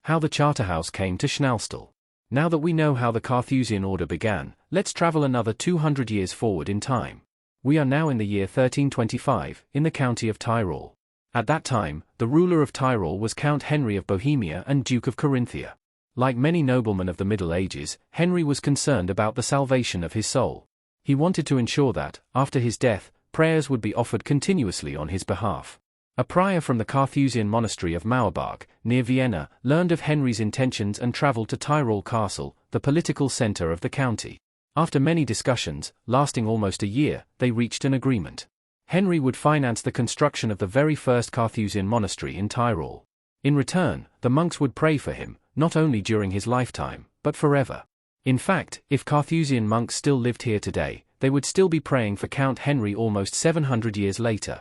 How the Charterhouse came to Schnalstal. Now that we know how the Carthusian order began, let's travel another 200 years forward in time. We are now in the year 1325, in the county of Tyrol. At that time, the ruler of Tyrol was Count Henry of Bohemia and Duke of Carinthia. Like many noblemen of the Middle Ages, Henry was concerned about the salvation of his soul. He wanted to ensure that, after his death, prayers would be offered continuously on his behalf. A prior from the Carthusian Monastery of Mauerberg, near Vienna, learned of Henry's intentions and travelled to Tyrol Castle, the political centre of the county. After many discussions, lasting almost a year, they reached an agreement. Henry would finance the construction of the very first Carthusian monastery in Tyrol. In return, the monks would pray for him, not only during his lifetime, but forever. In fact, if Carthusian monks still lived here today, they would still be praying for Count Henry almost 700 years later.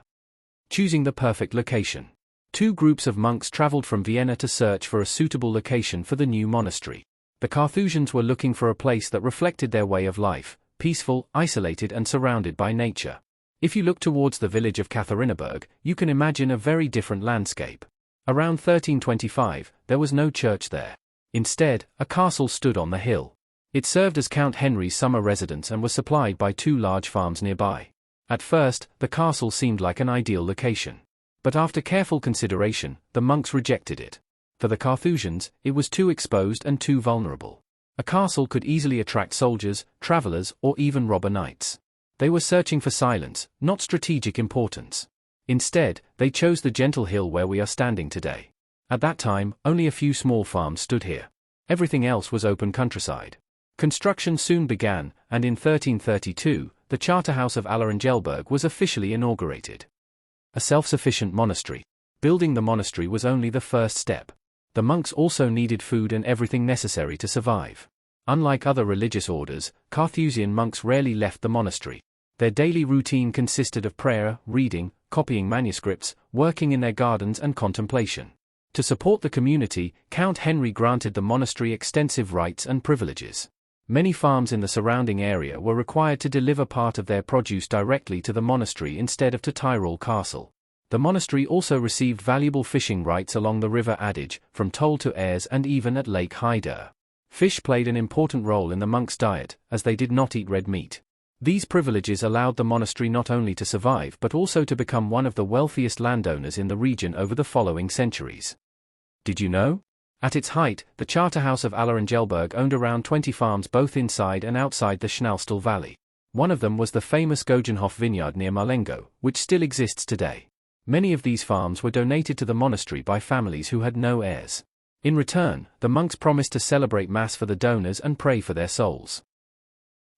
Choosing the perfect location. Two groups of monks traveled from Vienna to search for a suitable location for the new monastery. The Carthusians were looking for a place that reflected their way of life, peaceful, isolated and surrounded by nature. If you look towards the village of Allerengelberg, you can imagine a very different landscape. Around 1325, there was no church there. Instead, a castle stood on the hill. It served as Count Henry's summer residence and was supplied by two large farms nearby. At first, the castle seemed like an ideal location. But after careful consideration, the monks rejected it. For the Carthusians, it was too exposed and too vulnerable. A castle could easily attract soldiers, travelers, or even robber knights. They were searching for silence, not strategic importance. Instead, they chose the gentle hill where we are standing today. At that time, only a few small farms stood here. Everything else was open countryside. Construction soon began, and in 1332, the Charterhouse of Allerengelberg was officially inaugurated. A self-sufficient monastery. Building the monastery was only the first step. The monks also needed food and everything necessary to survive. Unlike other religious orders, Carthusian monks rarely left the monastery. Their daily routine consisted of prayer, reading, copying manuscripts, working in their gardens and contemplation. To support the community, Count Henry granted the monastery extensive rights and privileges. Many farms in the surrounding area were required to deliver part of their produce directly to the monastery instead of to Tyrol Castle. The monastery also received valuable fishing rights along the river Adige, from Toll to Ayers and even at Lake Hyder. Fish played an important role in the monks' diet, as they did not eat red meat. These privileges allowed the monastery not only to survive but also to become one of the wealthiest landowners in the region over the following centuries. Did you know? At its height, the Charterhouse of Allerengelberg owned around 20 farms both inside and outside the Schnalstal Valley. One of them was the famous Gogenhof vineyard near Malengo, which still exists today. Many of these farms were donated to the monastery by families who had no heirs. In return, the monks promised to celebrate Mass for the donors and pray for their souls.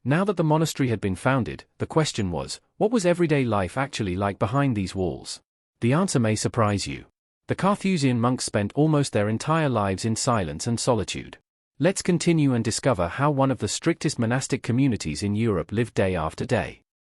Now that the monastery had been founded, the question was, what was everyday life actually like behind these walls? The answer may surprise you. The Carthusian monks spent almost their entire lives in silence and solitude. Let's continue and discover how one of the strictest monastic communities in Europe lived day after day.